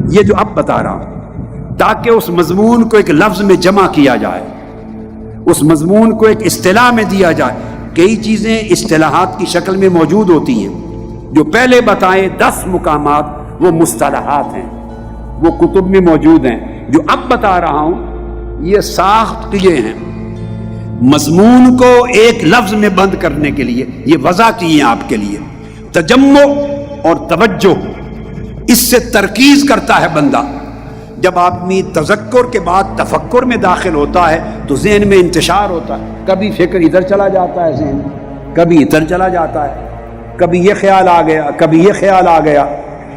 یہ جو اب بتا رہا ہوں، تاکہ اس مضمون کو ایک لفظ میں جمع کیا جائے، اس مضمون کو ایک اصطلاح میں دیا جائے۔ کئی چیزیں اصطلاحات کی شکل میں موجود ہوتی ہیں، جو پہلے بتائے 10 مقامات وہ مصطلحات ہیں، وہ کتب میں موجود ہیں۔ جو اب بتا رہا ہوں یہ ساخت کیے ہیں مضمون کو ایک لفظ میں بند کرنے کے لیے، یہ وضع کیے ہیں آپ کے لیے۔ تجمع اور توجہ، اس سے ترکیز کرتا ہے بندہ۔ جب آدمی تذکر کے بعد تفکر میں داخل ہوتا ہے تو ذہن میں انتشار ہوتا ہے، کبھی فکر ادھر چلا جاتا ہے ذہن، کبھی ادھر چلا جاتا ہے، کبھی یہ خیال آ گیا، کبھی یہ خیال آ گیا۔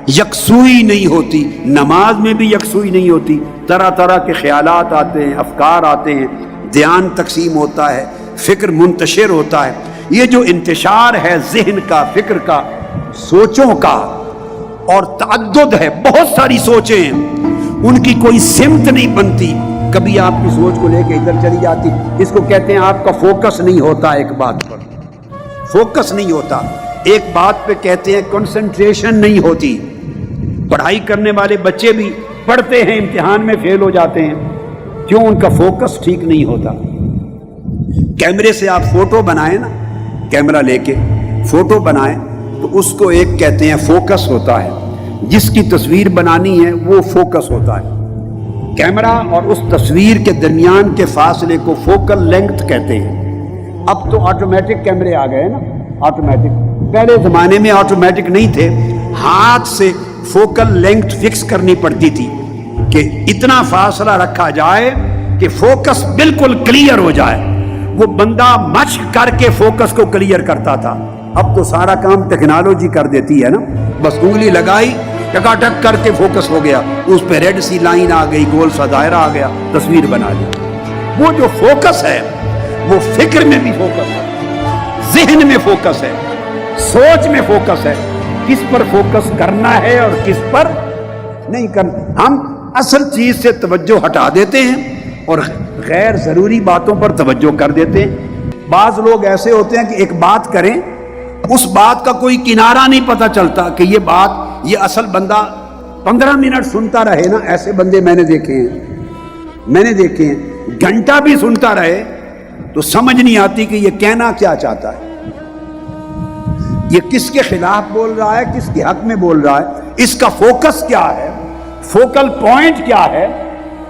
یکسوئی نہیں ہوتی، نماز میں بھی یکسوئی نہیں ہوتی، طرح طرح کے خیالات آتے ہیں، افکار آتے ہیں، دھیان تقسیم ہوتا ہے، فکر منتشر ہوتا ہے۔ یہ جو انتشار ہے ذہن کا، فکر کا، سوچوں کا، اور تعدد ہے، بہت ساری سوچیں ہیں، ان کی کوئی سمت نہیں بنتی۔ کبھی آپ کی سوچ کو لے کے ادھر چلی جاتی، اس کو کہتے ہیں آپ کا فوکس نہیں ہوتا، ایک بات پر فوکس نہیں ہوتا، ایک بات پہ کہتے ہیں کنسنٹریشن نہیں ہوتی۔ پڑھائی کرنے والے بچے بھی پڑھتے ہیں، امتحان میں فیل ہو جاتے ہیں، کیوں؟ ان کا فوکس ٹھیک نہیں ہوتا۔ کیمرے سے آپ فوٹو بنائیں نا، کیمرہ لے کے فوٹو بنائیں تو اس کو ایک کہتے ہیں فوکس ہوتا ہے، جس کی تصویر بنانی ہے وہ فوکس ہوتا ہے۔ کیمرہ اور اس تصویر کے درمیان کے فاصلے کو فوکل لینگتھ کہتے ہیں۔ اب تو آٹومیٹک کیمرے آ گئے نا، آٹومیٹک۔ پہلے زمانے میں آٹومیٹک نہیں تھے، ہاتھ سے فوکل لینگتھ فکس کرنی پڑتی تھی کہ اتنا فاصلہ رکھا جائے کہ فوکس بالکل کلیئر ہو جائے۔ وہ بندہ مشق کر کے فوکس کو کلیئر کرتا تھا۔ اب تو سارا کام ٹیکنالوجی کر دیتی ہے نا، بس انگلی لگائی، ٹکاٹک کر کے فوکس ہو گیا، اس پہ ریڈ سی لائن آ گئی، گول سا دائرہ آ گیا، تصویر بنا لی۔ وہ جو فوکس ہے وہ فکر میں بھی فوکس ہے، ذہن میں فوکس ہے، سوچ میں فوکس ہے، کس پر فوکس کرنا ہے اور کس پر نہیں کرنا۔ ہم اصل چیز سے توجہ ہٹا دیتے ہیں اور غیر ضروری باتوں پر توجہ کر دیتے ہیں۔ بعض لوگ ایسے ہوتے ہیں کہ ایک بات کریں، اس بات کا کوئی کنارہ نہیں پتہ چلتا کہ یہ بات، یہ اصل بندہ 15 منٹ سنتا رہے نا، ایسے بندے میں نے دیکھے ہیں، گھنٹہ بھی سنتا رہے تو سمجھ نہیں آتی کہ یہ کہنا کیا چاہتا ہے، یہ کس کے خلاف بول رہا ہے، کس کے حق میں بول رہا ہے، اس کا فوکس کیا ہے، فوکل پوائنٹ کیا ہے۔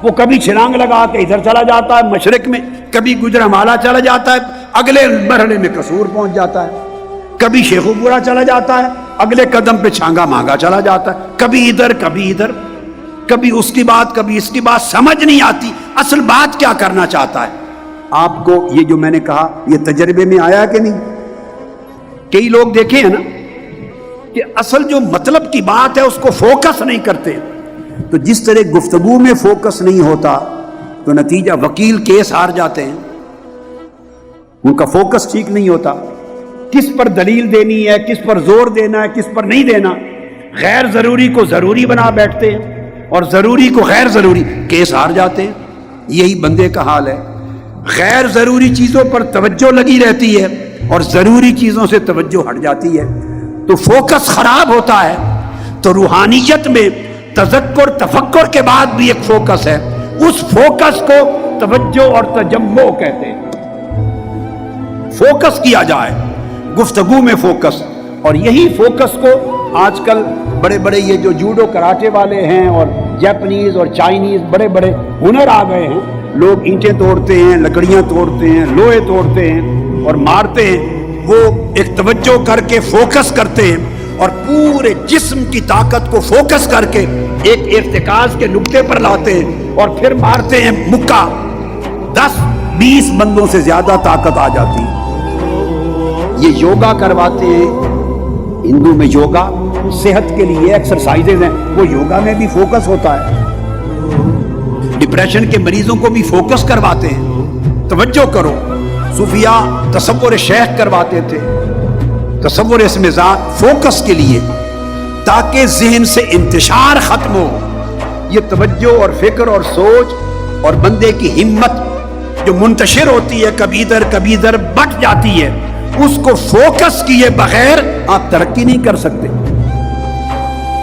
وہ کبھی چھلانگ لگا کے ادھر چلا جاتا ہے مشرق میں، کبھی گجرانوالہ چلا جاتا ہے، اگلے مرحلے میں قصور پہنچ جاتا ہے، کبھی شیخو پورا چلا جاتا ہے، اگلے قدم پہ چھانگا مانگا چلا جاتا ہے، کبھی ادھر کبھی ادھر، کبھی اس کی بات کبھی اس کی بات، سمجھ نہیں آتی اصل بات کیا کرنا چاہتا ہے۔ آپ کو یہ جو میں نے کہا یہ تجربے میں آیا کہ نہیں؟ کئی لوگ دیکھے ہیں نا کہ اصل جو مطلب کی بات ہے اس کو فوکس نہیں کرتے، تو جس طرح گفتگو میں فوکس نہیں ہوتا تو نتیجہ وکیل کیس ہار جاتے ہیں، ان کا فوکس ٹھیک نہیں ہوتا، کس پر دلیل دینی ہے، کس پر زور دینا ہے، کس پر نہیں دینا، غیر ضروری کو ضروری بنا بیٹھتے ہیں اور ضروری کو غیر ضروری، کیس ہار جاتے ہیں۔ یہی بندے کا حال ہے، غیر ضروری چیزوں پر توجہ لگی رہتی ہے اور ضروری چیزوں سے توجہ ہٹ جاتی ہے، تو فوکس خراب ہوتا ہے۔ تو روحانیت میں تذکر تفکر کے بعد بھی ایک فوکس ہے، اس فوکس کو توجہ اور تجمع کہتے ہیں۔ فوکس کیا جائے، گفتگو میں فوکس، اور یہی فوکس کو آج کل بڑے بڑے یہ جو جوڈو کراٹے والے ہیں اور جاپنیز اور چائنیز بڑے بڑے ہنر آ گئے ہیں، لوگ اینٹیں توڑتے ہیں، لکڑیاں توڑتے ہیں، لوہے توڑتے ہیں اور مارتے ہیں، وہ ایک توجہ کر کے فوکس کرتے ہیں اور پورے جسم کی طاقت کو فوکس کر کے ایک ارتکاز کے نقطے پر لاتے ہیں اور پھر مارتے ہیں مکہ، 10-20 بندوں سے زیادہ طاقت آ جاتی ہے۔ یہ یوگا کرواتے ہیں، ہندو میں یوگا صحت کے لیے ایکسرسائزز ہیں، وہ یوگا میں بھی فوکس ہوتا ہے۔ ڈپریشن کے مریضوں کو بھی فوکس کرواتے ہیں، توجہ کرو۔ صوفیاء تصور شیخ کرواتے تھے، تصور اسم ذات، فوکس کے لیے، تاکہ ذہن سے انتشار ختم ہو۔ یہ توجہ اور فکر اور سوچ اور بندے کی ہمت جو منتشر ہوتی ہے، کبھی ادھر بٹ جاتی ہے، اس کو فوکس کیے بغیر آپ ترقی نہیں کر سکتے۔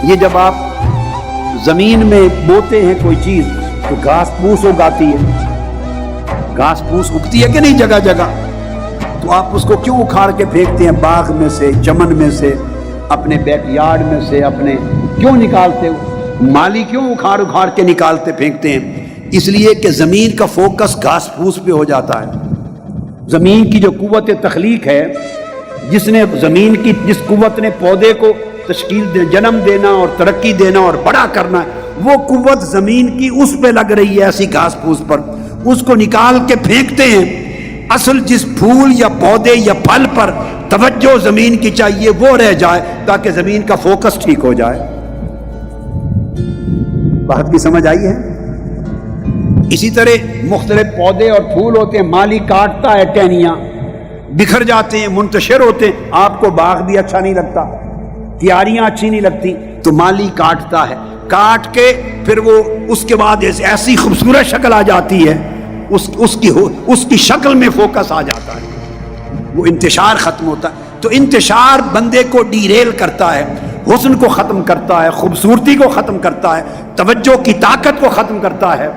یہ جب آپ زمین میں بوتے ہیں کوئی چیز تو گھاس پھوس اگاتی ہے، گھاس پھوس اگتی ہے کہ نہیں جگہ جگہ، تو آپ اس کو کیوں اکھاڑ کے پھینکتے ہیں باغ میں سے، چمن میں سے، اپنے بیک یارڈ میں سے، اپنے کیوں نکالتے ہو؟ مالی کیوں اکھاڑ کے نکالتے پھینکتے ہیں؟ اس لیے کہ زمین کا فوکس گھاس پھوس پہ ہو جاتا ہے۔ زمین کی جو قوت تخلیق ہے، جس قوت نے پودے کو جنم دینا اور ترقی دینا اور بڑا کرنا، وہ قوت زمین کی اس پہ لگ رہی ہے، ایسی گھاس پھوس پر، اس کو نکال کے پھینکتے ہیں۔ اصل جس پھول یا پودے یا پھل پر توجہ زمین کی چاہیے وہ رہ جائے تاکہ زمین کا فوکس ٹھیک ہو جائے۔ بات کی سمجھ آئی ہے؟ اسی طرح مختلف پودے اور پھول ہوتے ہیں، مالی کاٹتا ہے، ٹہنیاں بکھر جاتے ہیں، منتشر ہوتے ہیں، آپ کو باغ بھی اچھا نہیں لگتا، کیاریاں اچھی نہیں لگتی، تو مالی کاٹتا ہے، کاٹ کے پھر وہ اس کے بعد ایسی خوبصورت شکل آ جاتی ہے، اس کی شکل میں فوکس آ جاتا ہے، وہ انتشار ختم ہوتا ہے۔ تو انتشار بندے کو ڈیریل کرتا ہے، حسن کو ختم کرتا ہے، خوبصورتی کو ختم کرتا ہے، توجہ کی طاقت کو ختم کرتا ہے۔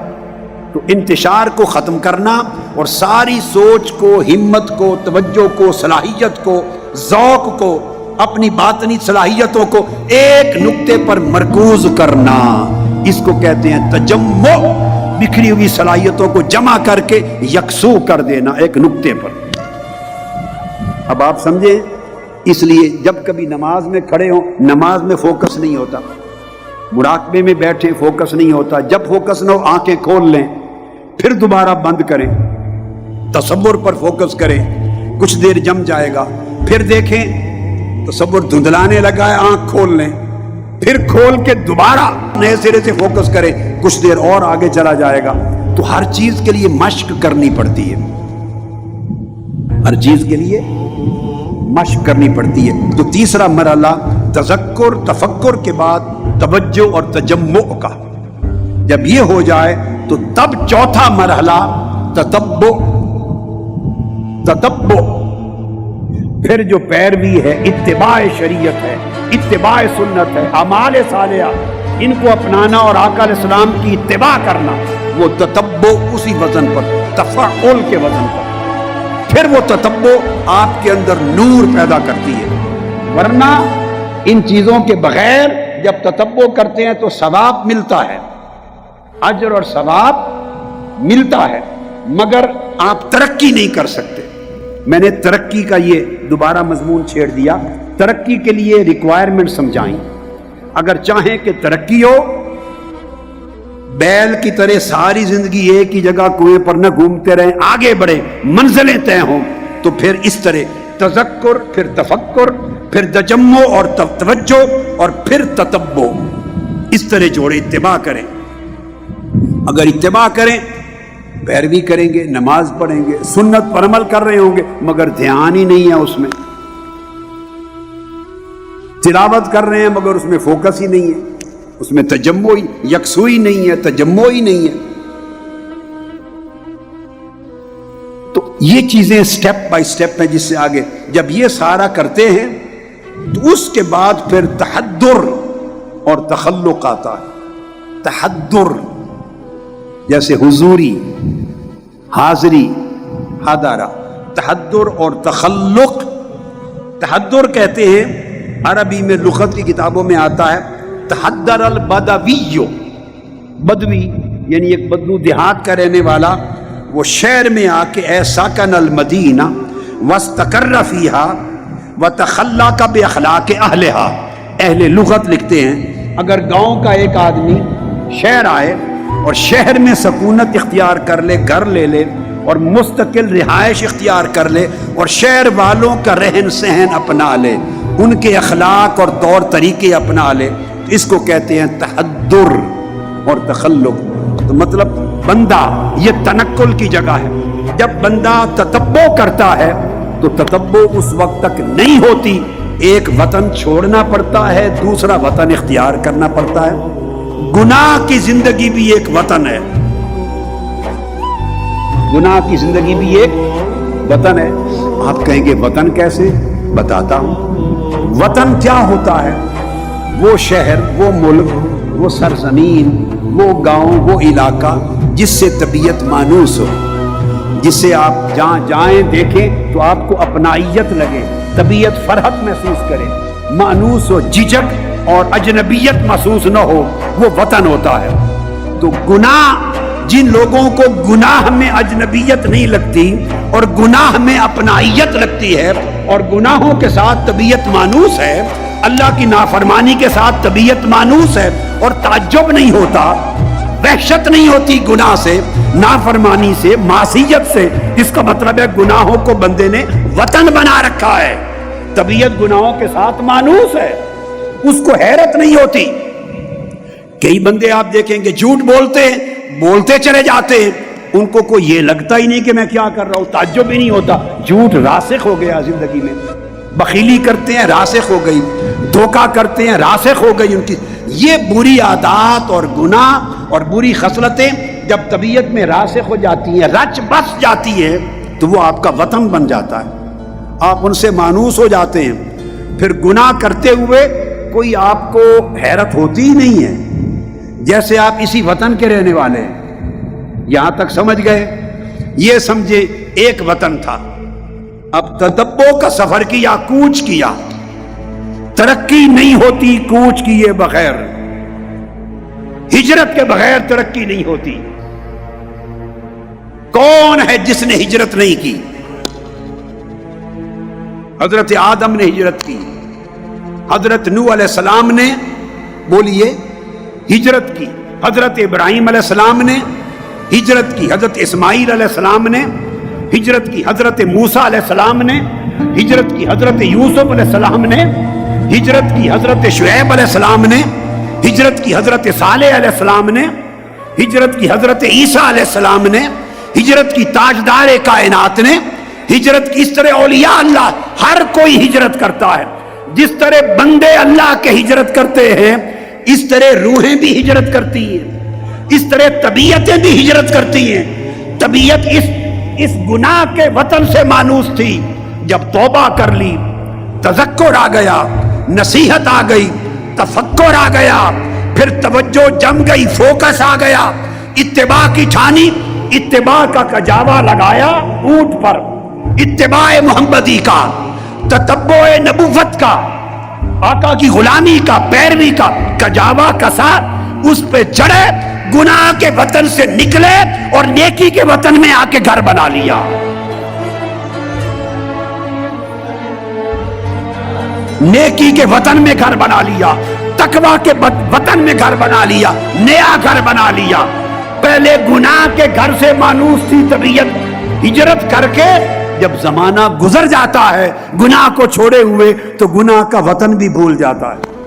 تو انتشار کو ختم کرنا اور ساری سوچ کو، ہمت کو، توجہ کو، صلاحیت کو، ذوق کو، اپنی باطنی صلاحیتوں کو ایک نقطے پر مرکوز کرنا، اس کو کہتے ہیں تجمع۔ بکھری ہوئی صلاحیتوں کو جمع کر کے یکسو کر دینا ایک نقطے پر۔ اب آپ سمجھیں، اس لیے جب کبھی نماز میں کھڑے ہوں، نماز میں فوکس نہیں ہوتا، مراقبے میں بیٹھیں فوکس نہیں ہوتا، جب فوکس نہ ہو آنکھیں کھول لیں، پھر دوبارہ بند کریں، تصور پر فوکس کریں، کچھ دیر جم جائے گا، پھر دیکھیں تصور دھندلانے لگا ہے، آنکھ کھول لیں، پھر کھول کے دوبارہ نئے سرے سے فوکس کریں، کچھ دیر اور آگے چلا جائے گا۔ تو ہر چیز کے لیے مشق کرنی پڑتی ہے، ہر چیز کے لیے مشق کرنی پڑتی ہے۔ تو تیسرا مرحلہ تذکر، تفکر کے بعد توجہ اور تجمع کا، جب یہ ہو جائے تو تب چوتھا مرحلہ تتبع، پھر جو پیروی ہے، اتباع شریعت ہے، اتباع سنت ہے، اعمال صالحہ، ان کو اپنانا اور آقا علیہ السلام کی اتباع کرنا، وہ تتبع اسی وزن پر، تفعل کے وزن پر، پھر وہ تتبع آپ کے اندر نور پیدا کرتی ہے۔ ورنہ ان چیزوں کے بغیر جب تتبع کرتے ہیں تو ثواب ملتا ہے، اجر اور ثواب ملتا ہے، مگر آپ ترقی نہیں کر سکتے۔ میں نے ترقی کا یہ دوبارہ مضمون چھیڑ دیا، ترقی کے لیے ریکوائرمنٹ سمجھائیں۔ اگر چاہیں کہ ترقی ہو، بیل کی طرح ساری زندگی ایک ہی جگہ کنویں پر نہ گھومتے رہیں، آگے بڑھے، منزلیں طے ہوں، تو پھر اس طرح تذکر، پھر تفکر، پھر تجمع اور توجہ، اور پھر تتبع، اس طرح جوڑے، اتباع کریں۔ اگر اتباع کریں، پیروی کریں گے، نماز پڑھیں گے، سنت پر عمل کر رہے ہوں گے، مگر دھیان ہی نہیں ہے اس میں، تلاوت کر رہے ہیں مگر اس میں فوکس ہی نہیں ہے، اس میں تجمع ہی، یکسوئی نہیں ہے، تجمع ہی نہیں ہے۔ تو یہ چیزیں سٹیپ بائی سٹیپ ہیں، جس سے آگے جب یہ سارا کرتے ہیں تو اس کے بعد پھر تحدر اور تخلق آتا ہے۔ تحدر جیسے حضوری، حاضری، حاضرہ، تحدر اور تخلق۔ تحدر کہتے ہیں، عربی میں لغت کی کتابوں میں آتا ہے تحدر البدوی، بدوی یعنی ایک بدو دیہات کا رہنے والا، وہ شہر میں آ کے اے ساکن المدینہ واستقر فیہا وتخلق باخلاق اہلہا۔ اہل لغت لکھتے ہیں اگر گاؤں کا ایک آدمی شہر آئے اور شہر میں سکونت اختیار کر لے، گھر لے لے اور مستقل رہائش اختیار کر لے اور شہر والوں کا رہن سہن اپنا لے، ان کے اخلاق اور طور طریقے اپنا لے، اس کو کہتے ہیں تحدر اور تخلق۔ تو مطلب بندہ، یہ تنقل کی جگہ ہے، جب بندہ تتبع کرتا ہے تو تتبع اس وقت تک نہیں ہوتی، ایک وطن چھوڑنا پڑتا ہے، دوسرا وطن اختیار کرنا پڑتا ہے۔ گناہ کی زندگی بھی ایک وطن ہے، گناہ کی زندگی بھی ایک وطن ہے۔ آپ کہیں گے وطن کیسے؟ بتاتا ہوں۔ وطن کیا ہوتا ہے؟ وہ شہر، وہ ملک، وہ سرزمین، وہ گاؤں، وہ علاقہ جس سے طبیعت مانوس ہو، جس سے آپ جہاں جائیں دیکھیں تو آپ کو اپنائیت لگے، طبیعت فرحت محسوس کرے، مانوس ہو، جھجک اور اجنبیت محسوس نہ ہو، وہ وطن ہوتا ہے۔ تو گناہ، جن لوگوں کو گناہ میں اجنبیت نہیں لگتی اور گناہ میں اپنائیت لگتی ہے اور گناہوں کے ساتھ طبیعت مانوس ہے، اللہ کی نافرمانی کے ساتھ طبیعت مانوس ہے اور تعجب نہیں ہوتا، وحشت نہیں ہوتی گناہ سے، نافرمانی سے، معصیت سے، اس کا مطلب ہے گناہوں کو بندے نے وطن بنا رکھا ہے، طبیعت گناہوں کے ساتھ مانوس ہے، اس کو حیرت نہیں ہوتی۔ کئی بندے آپ دیکھیں گے جھوٹ بولتے چلے جاتے ہیں، ان کو کوئی یہ لگتا ہی نہیں کہ میں کیا کر رہا ہوں، تعجب ہی نہیں ہوتا، جھوٹ راسخ ہو گیا زندگی میں، بخیلی کرتے ہیں راسخ ہو گئی، دھوکہ کرتے ہیں راسخ ہو گئی ان کی۔ یہ بری عادات اور گناہ اور بری خصلتیں جب طبیعت میں راسخ ہو جاتی ہیں، رچ بس جاتی ہیں، تو وہ آپ کا وطن بن جاتا ہے، آپ ان سے مانوس ہو جاتے ہیں، پھر گناہ کرتے ہوئے کوئی آپ کو حیرت ہوتی ہی نہیں ہے، جیسے آپ اسی وطن کے رہنے والے ہیں۔ یہاں تک سمجھ گئے؟ یہ سمجھے ایک وطن تھا، اب تدبو کا سفر کیا، کوچ کیا، ترقی نہیں ہوتی کوچ کیے بغیر، ہجرت کے بغیر ترقی نہیں ہوتی۔ کون ہے جس نے ہجرت نہیں کی؟ حضرت آدم نے ہجرت کی، حضرت نوح علیہ السلام نے بولیے ہجرت کی، حضرت ابراہیم علیہ السلام نے ہجرت کی، حضرت اسماعیل علیہ السلام نے ہجرت کی، حضرت موسیٰ علیہ السلام نے ہجرت کی، حضرت یوسف علیہ السلام نے ہجرت کی، حضرت شعیب علیہ السلام نے ہجرت کی، حضرت صالح علیہ السلام نے ہجرت کی، حضرت عیسیٰ علیہ السلام نے ہجرت کی، تاجدار کائنات نے ہجرت کی۔ اس طرح اولیاء اللہ ہر کوئی ہجرت کرتا ہے، جس طرح بندے اللہ کے ہجرت کرتے ہیں اس طرح روحیں بھی ہجرت کرتی ہیں، اس طرح طبیعتیں بھی ہجرت کرتی ہیں۔ طبیعت اس گناہ کے وطن سے مانوس تھی، جب توبہ کر لی، تذکر آ گیا، نصیحت آ گئی، تفکر آ گیا، پھر توجہ جم گئی، فوکس آ گیا، اتباع کی چھانی، اتباع کا کجاوا لگایا اونٹ پر، اتباع محمدی کا، تتبع نبوت کا، آقا کی غلامی کا، پیروی کا کجاوا کسا، اس پہ چڑھے، گناہ کے وطن سے نکلے اور نیکی کے وطن میں آ کے گھر بنا لیا۔ نیکی کے وطن میں گھر بنا لیا، تقویٰ کے وطن میں گھر بنا لیا، نیا گھر بنا لیا۔ پہلے گناہ کے گھر سے مانوس تھی طبیعت، ہجرت کر کے جب زمانہ گزر جاتا ہے گناہ کو چھوڑے ہوئے تو گناہ کا وطن بھی بھول جاتا ہے۔